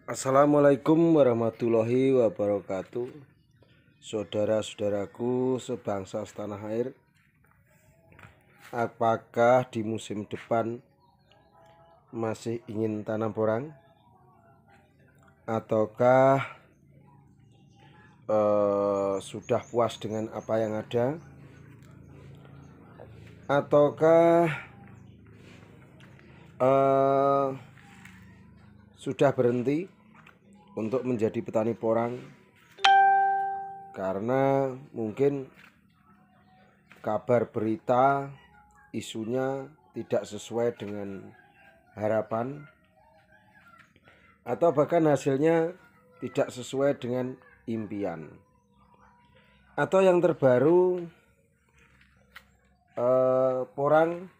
Assalamualaikum warahmatullahi wabarakatuh. Saudara-saudaraku sebangsa setanah air, apakah di musim depan masih ingin tanam porang? Ataukah sudah puas dengan apa yang ada? Ataukah sudah berhenti untuk menjadi petani porang karena mungkin kabar berita isunya tidak sesuai dengan harapan, atau bahkan hasilnya tidak sesuai dengan impian, atau yang terbaru porang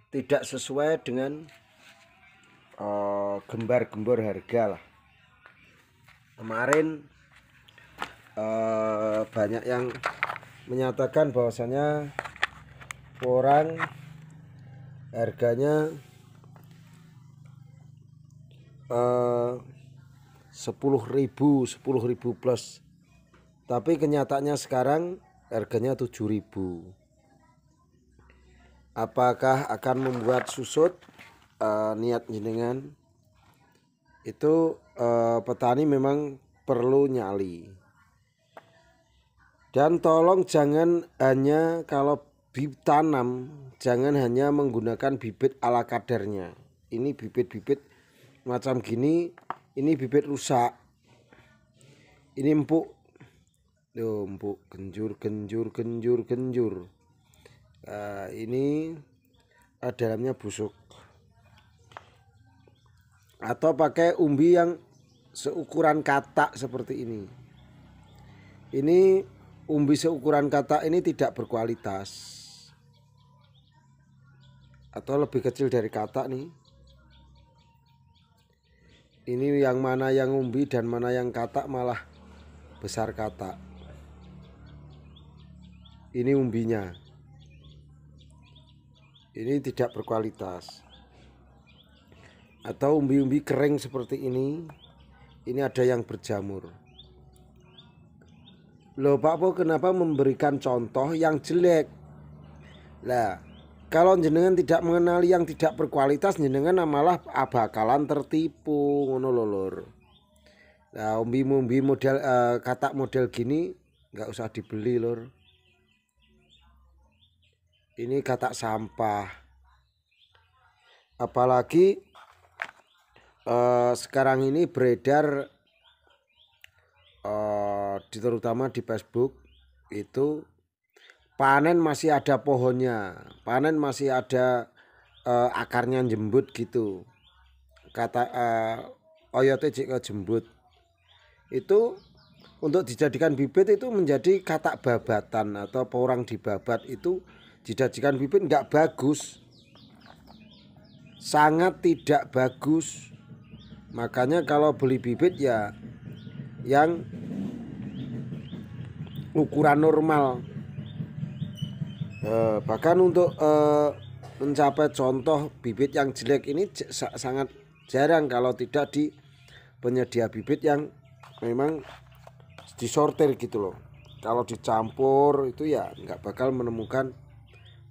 tidak sesuai dengan gembar-gembor harga lah. Kemarin banyak yang menyatakan bahwasanya porang harganya 10.000 plus, tapi kenyataannya sekarang harganya 7.000. Apakah akan membuat susut niat jenengan? Itu petani memang perlu nyali. Dan tolong jangan hanya kalau ditanam, jangan hanya menggunakan bibit ala kadarnya. Ini bibit-bibit macam gini, ini bibit rusak. Ini empuk. Loh, empuk, genjur. Ini dalamnya busuk. Atau pakai umbi yang seukuran katak seperti ini. Ini umbi seukuran katak ini tidak berkualitas, atau lebih kecil dari katak nih. Ini yang mana yang umbi dan mana yang katak malah besar katak. Ini umbinya. Ini tidak berkualitas. Atau umbi-umbi kering seperti ini ada yang berjamur. Loh Pak Po, kenapa memberikan contoh yang jelek? Lah, kalau jenengan tidak mengenali yang tidak berkualitas, jenengan malah bakalan tertipu, ngono lho. Nah, umbi-umbi model katak model gini nggak usah dibeli lur. Ini katak sampah. Apalagi sekarang ini beredar terutama di Facebook itu panen masih ada pohonnya, panen masih ada akarnya jembut gitu. Kata oyote jika jembut itu untuk dijadikan bibit itu menjadi katak babatan atau porang dibabat, itu dijadikan bibit nggak bagus, sangat tidak bagus. Makanya kalau beli bibit ya yang ukuran normal. Bahkan untuk mencapai contoh bibit yang jelek ini sangat jarang kalau tidak di penyedia bibit yang memang disortir gitu loh. Kalau dicampur itu ya nggak bakal menemukan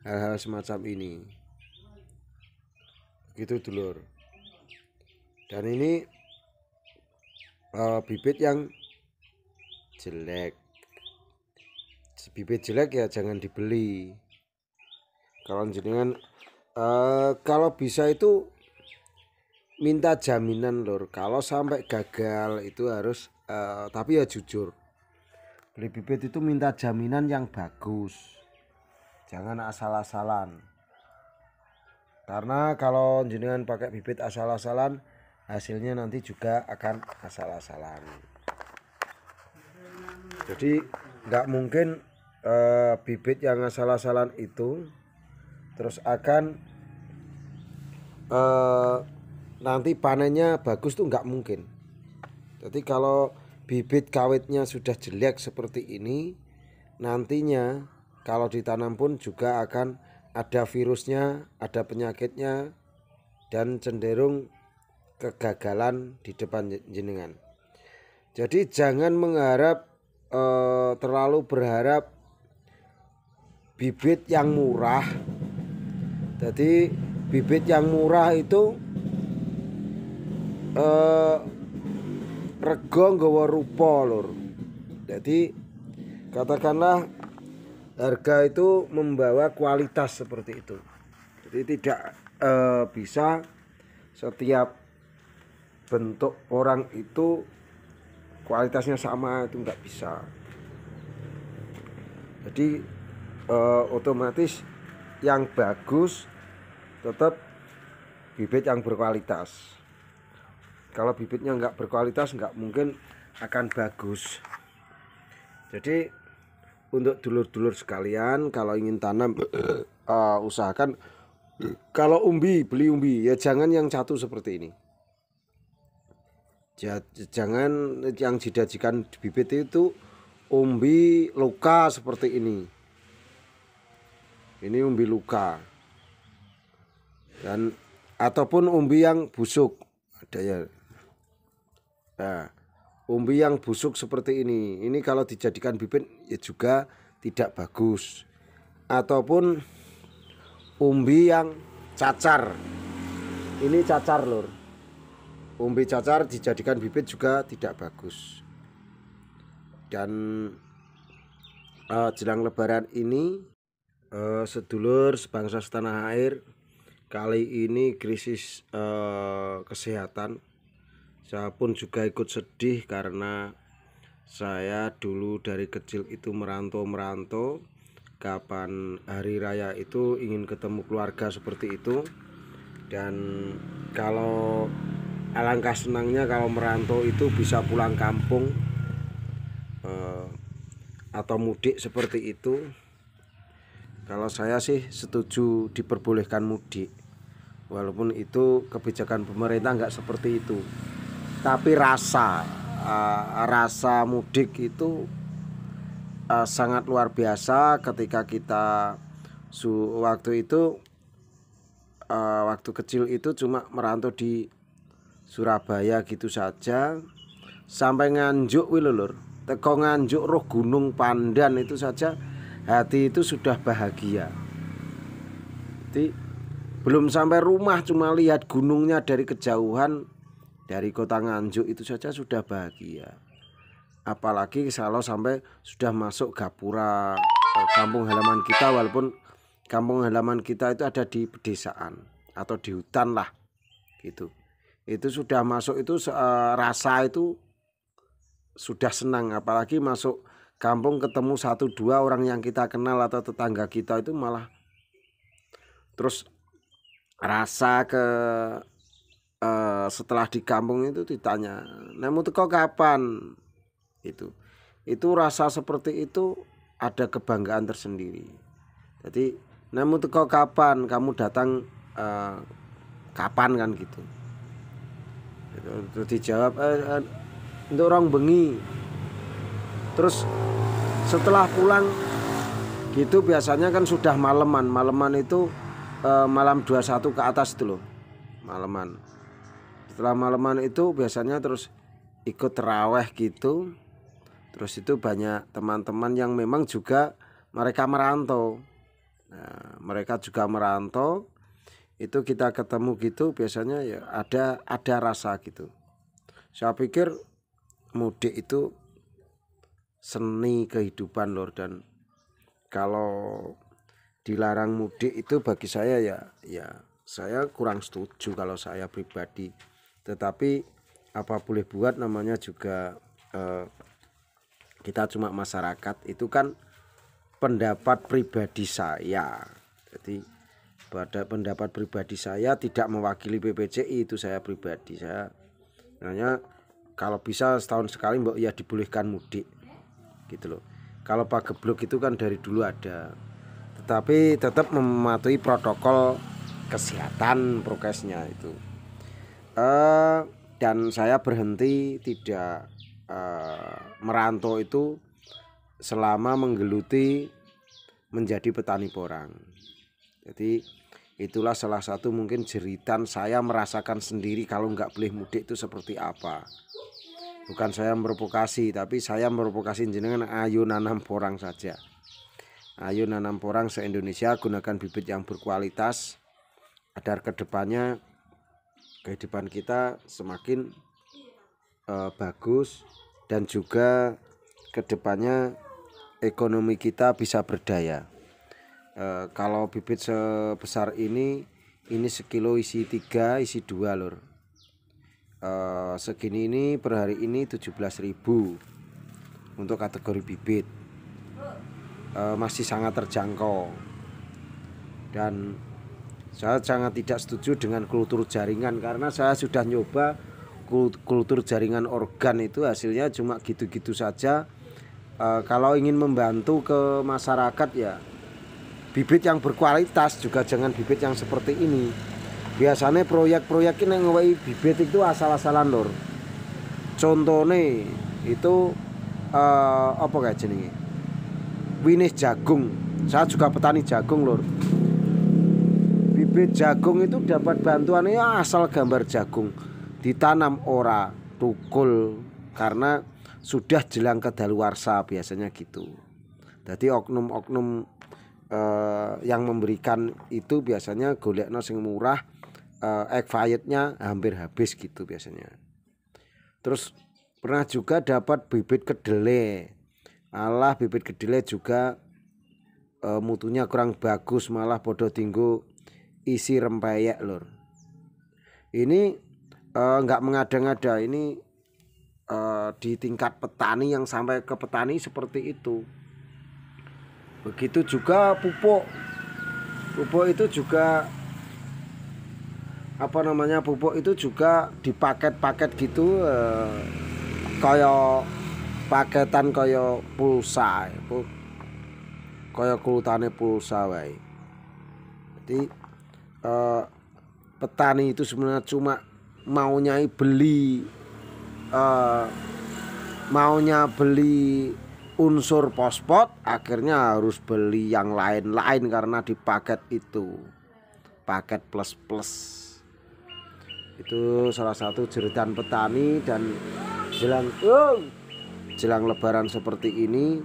hal-hal semacam ini. Gitu dulur. Dan ini bibit yang jelek. Bibit jelek ya jangan dibeli. Kalau jenengan kalau bisa itu minta jaminan lur. Kalau sampai gagal itu harus tapi ya jujur. Beli bibit itu minta jaminan yang bagus. Jangan asal-asalan. Karena kalau jenengan pakai bibit asal-asalan, hasilnya nanti juga akan asal-asalan. Jadi nggak mungkin bibit yang asal-asalan itu terus akan nanti panennya bagus tuh nggak mungkin. Jadi kalau bibit kawitnya sudah jelek seperti ini, nantinya kalau ditanam pun juga akan ada virusnya, ada penyakitnya, dan cenderung kegagalan di depan jenengan. Jadi jangan mengharap terlalu berharap bibit yang murah. Jadi bibit yang murah itu rego nggawa rupa lur. Jadi katakanlah harga itu membawa kualitas seperti itu. Jadi tidak bisa setiap bentuk orang itu kualitasnya sama, itu nggak bisa. Jadi otomatis yang bagus tetap bibit yang berkualitas. Kalau bibitnya nggak berkualitas nggak mungkin akan bagus. Jadi untuk dulur-dulur sekalian, kalau ingin tanam usahakan kalau beli umbi ya jangan yang satu seperti ini. Jangan yang didajikan bibit itu umbi luka seperti ini. Ini umbi luka. Dan ataupun umbi yang busuk. Ada ya. Nah, umbi yang busuk seperti ini. Ini kalau dijadikan bibit ya juga tidak bagus. Ataupun umbi yang cacar. Ini cacar lur. Umbi cacar dijadikan bibit juga tidak bagus. Dan jelang lebaran ini sedulur sebangsa setanah air, kali ini krisis kesehatan. Saya pun juga ikut sedih karena saya dulu dari kecil itu merantau. Kapan hari raya itu ingin ketemu keluarga seperti itu. Dan kalau alangkah senangnya kalau merantau itu bisa pulang kampung atau mudik seperti itu. Kalau saya sih setuju diperbolehkan mudik, walaupun itu kebijakan pemerintah nggak seperti itu. Tapi rasa mudik itu sangat luar biasa ketika kita waktu itu waktu kecil itu cuma merantau di Surabaya gitu saja sampai Nganjuk wilulur, teko Nganjuk roh Gunung Pandan itu saja hati itu sudah bahagia. Jadi belum sampai rumah cuma lihat gunungnya dari kejauhan dari kota Nganjuk itu saja sudah bahagia. Apalagi kalau sampai sudah masuk gapura kampung halaman kita, walaupun kampung halaman kita itu ada di pedesaan atau di hutan lah gitu. Itu sudah masuk itu rasa itu sudah senang. Apalagi masuk kampung ketemu 1-2 orang yang kita kenal atau tetangga kita itu malah terus rasa setelah di kampung itu ditanya, "Nemu teko kapan?" Itu rasa seperti itu ada kebanggaan tersendiri. Jadi nemu teko kapan, kamu datang kapan kan gitu. Terus dijawab untuk orang bengi. Terus setelah pulang gitu biasanya kan sudah maleman itu malam 21 ke atas itu loh, maleman. Setelah maleman itu biasanya terus ikut terawih gitu. Terus itu banyak teman-teman yang memang juga mereka merantau. Nah, mereka juga merantau. Itu kita ketemu gitu biasanya ya ada rasa gitu. Saya pikir mudik itu seni kehidupan lor, dan kalau dilarang mudik itu bagi saya ya saya kurang setuju kalau saya pribadi. Tetapi apa boleh buat, namanya juga kita cuma masyarakat, itu kan pendapat pribadi saya. Jadi pada pendapat pribadi saya tidak mewakili PPCI, itu saya pribadi. Saya sebenarnya kalau bisa setahun sekali mbok ya dibolehkan mudik gitu loh. Kalau pagebluk itu kan dari dulu ada, tetapi tetap mematuhi protokol kesehatan prokesnya itu. Dan saya berhenti tidak merantau itu selama menggeluti menjadi petani porang. Jadi Itulah salah satu mungkin jeritan saya merasakan sendiri kalau nggak boleh mudik itu seperti apa. Bukan saya memprovokasi, tapi saya memprovokasi jenengan, ayo nanam porang saja. Ayo nanam porang se-Indonesia, gunakan bibit yang berkualitas agar kedepannya kehidupan kita semakin bagus, dan juga kedepannya ekonomi kita bisa berdaya. Kalau bibit sebesar ini sekilo isi 3, isi 2 lur. Segini ini per hari ini 17.000 untuk kategori bibit. Masih sangat terjangkau, dan saya sangat tidak setuju dengan kultur jaringan, karena saya sudah nyoba kultur jaringan organ itu hasilnya cuma gitu-gitu saja. Kalau ingin membantu ke masyarakat ya bibit yang berkualitas, juga jangan bibit yang seperti ini. Biasanya proyek-proyek ini ngewai bibit itu asal-asalan lur. Contohnya itu apa kayak jenenge? Winih jagung. Saya juga petani jagung lur. Bibit jagung itu dapat bantuannya asal gambar jagung. Ditanam ora tukul, karena sudah jelang kedaluarsa biasanya gitu. Jadi oknum-oknum yang memberikan itu biasanya golekno sing murah, expirednya hampir habis gitu biasanya. Terus pernah juga dapat bibit kedelai. Alah bibit kedelai juga mutunya kurang bagus, malah podo tinggu isi rempeyek lur. Ini nggak mengada-ngada, ini di tingkat petani yang sampai ke petani seperti itu. Begitu juga pupuk. Pupuk itu juga pupuk itu juga di paket-paket gitu, kayak paketan kayak pulsa, kayak kulitane pulsa wae. Jadi petani itu sebenarnya cuma maunya beli unsur pospot, akhirnya harus beli yang lain-lain karena di paket itu, paket plus. Itu salah satu jeritan petani. Dan jelang lebaran seperti ini,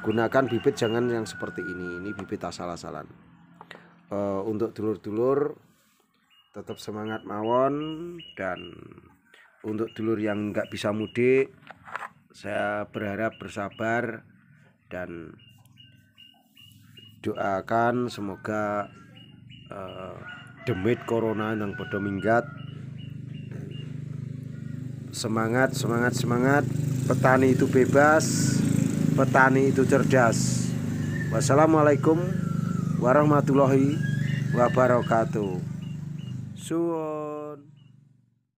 gunakan bibit jangan yang seperti ini bibit asal-asalan. Untuk dulur-dulur tetap semangat mawon, dan untuk dulur yang nggak bisa mudik, saya berharap bersabar dan doakan semoga demit corona yang podo minggat. Semangat. Petani itu bebas, petani itu cerdas. Wassalamualaikum warahmatullahi wabarakatuh. Suwun.